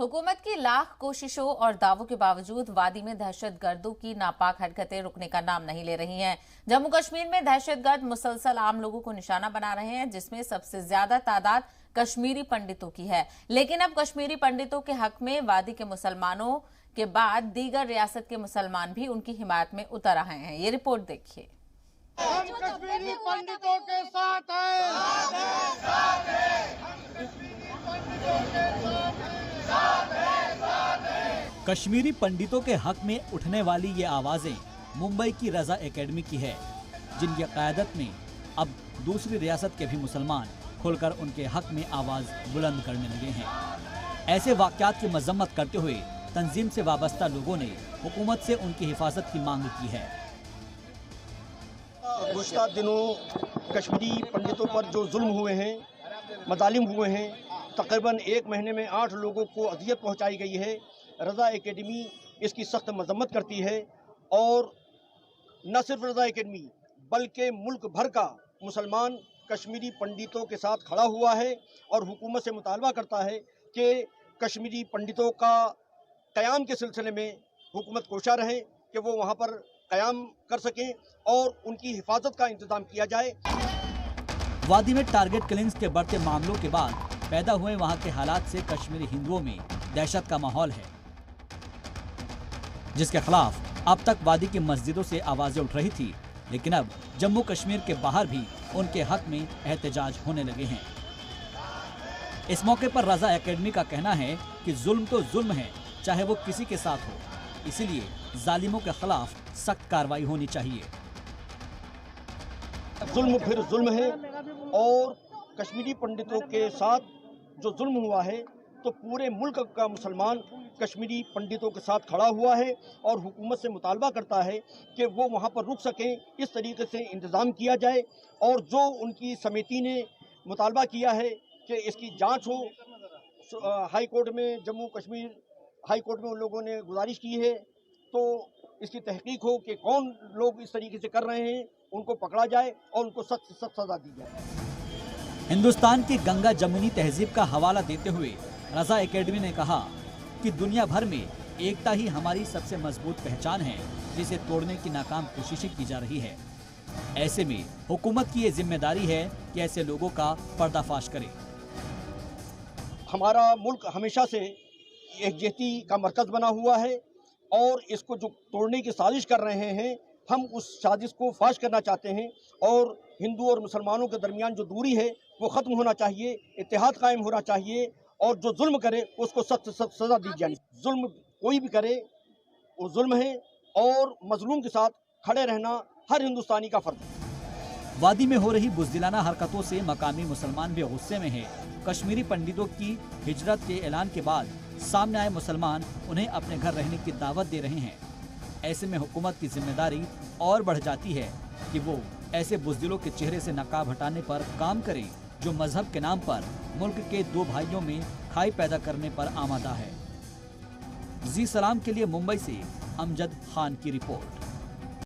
हुकूमत की लाख कोशिशों और दावों के बावजूद वादी में दहशतगर्दों की नापाक हरकतें रुकने का नाम नहीं ले रही हैं। जम्मू कश्मीर में दहशतगर्द मुसलसल आम लोगों को निशाना बना रहे हैं, जिसमें सबसे ज्यादा तादाद कश्मीरी पंडितों की है। लेकिन अब कश्मीरी पंडितों के हक में वादी के मुसलमानों के बाद दीगर रियासत के मुसलमान भी उनकी हिमायत में उतर आए हैं। ये रिपोर्ट देखिए। हम कश्मीरी पंडितों के साथ कश्मीरी पंडितों के हक में उठने वाली ये आवाजें मुंबई की रजा एकेडमी की है, जिनकी क़यादत में अब दूसरी रियासत के भी मुसलमान खुलकर उनके हक में आवाज बुलंद करने लगे हैं। ऐसे वाक़यात की मजम्मत करते हुए तंजीम से वाबस्ता लोगों ने हुकूमत से उनकी हिफाजत की मांग की है। गुज़श्ता दिनों कश्मीरी पंडितों पर जो जुल्म हुए हैं, मज़ालिम हुए हैं, तकरीबन 1 महीने में 8 लोगों को अज़ियत पहुंचाई गई है। रज़ा एकेडमी इसकी सख्त मजम्मत करती है और न सिर्फ रज़ा एकेडमी बल्कि मुल्क भर का मुसलमान कश्मीरी पंडितों के साथ खड़ा हुआ है और हुकूमत से मुतालबा करता है कि कश्मीरी पंडितों का क़याम के सिलसिले में हुकूमत कोशा रहे कि वो वहाँ पर क़याम कर सकें और उनकी हिफाजत का इंतज़ाम किया जाए। वादी में टारगेट किलिंग्स के बढ़ते मामलों के बाद पैदा हुए वहाँ के हालात से कश्मीरी हिंदुओं में दहशत का माहौल है, जिसके खिलाफ अब तक वादी की मस्जिदों से आवाजें उठ रही थी। लेकिन अब जम्मू कश्मीर के बाहर भी उनके हक में एहतजाज होने लगे हैं। इस मौके पर रजा एकेडमी का कहना है कि जुल्म तो जुल्म है, चाहे वो किसी के साथ हो, इसीलिए जालिमों के खिलाफ सख्त कार्रवाई होनी चाहिए। जुल्म फिर जुल्म है और कश्मीरी पंडितों के साथ जो जुल्म हुआ है तो पूरे मुल्क का मुसलमान कश्मीरी पंडितों के साथ खड़ा हुआ है और हुकूमत से मुतालबा करता है कि वो वहाँ पर रुक सकें, इस तरीके से इंतज़ाम किया जाए। और जो उनकी समिति ने मुतालबा किया है कि इसकी जांच हो, हाई कोर्ट में, जम्मू कश्मीर हाई कोर्ट में उन लोगों ने गुजारिश की है तो इसकी तहकीक हो कि कौन लोग इस तरीके से कर रहे हैं, उनको पकड़ा जाए और उनको सख्त से सख्त सजा दी जाए। हिंदुस्तान की गंगा जमुनी तहजीब का हवाला देते हुए रजा एकेडमी ने कहा कि दुनिया भर में एकता ही हमारी सबसे मजबूत पहचान है, जिसे तोड़ने की नाकाम कोशिशें की जा रही है। ऐसे में हुकूमत की ये जिम्मेदारी है कि ऐसे लोगों का पर्दाफाश करे। हमारा मुल्क हमेशा से एकजुहती का मरकज बना हुआ है और इसको जो तोड़ने की साजिश कर रहे हैं, हम उस साजिश को फाश करना चाहते हैं और हिंदू और मुसलमानों के दरमियान जो दूरी है वो ख़त्म होना चाहिए, इत्तेहाद कायम होना चाहिए और जो जुल्म करे उसको सख्त सख्त सज़ा दी जाए। जुल्म कोई भी करे वो जुल्म है और मजलूम के साथ खड़े रहना हर हिंदुस्तानी का फ़र्ज है। वादी में हो रही बुज़दिलाना हरकतों से मकामी मुसलमान भी गुस्से में हैं। कश्मीरी पंडितों की हिजरत के ऐलान के बाद सामने आए मुसलमान उन्हें अपने घर रहने की दावत दे रहे हैं। ऐसे में हुकूमत की जिम्मेदारी और बढ़ जाती है कि वो ऐसे बुज़दिलों के चेहरे से नकाब हटाने पर काम करे, जो मजहब के नाम पर मुल्क के 2 भाइयों में खाई पैदा करने पर आमादा है। जी सलाम के लिए मुंबई से अमजद खान की रिपोर्ट।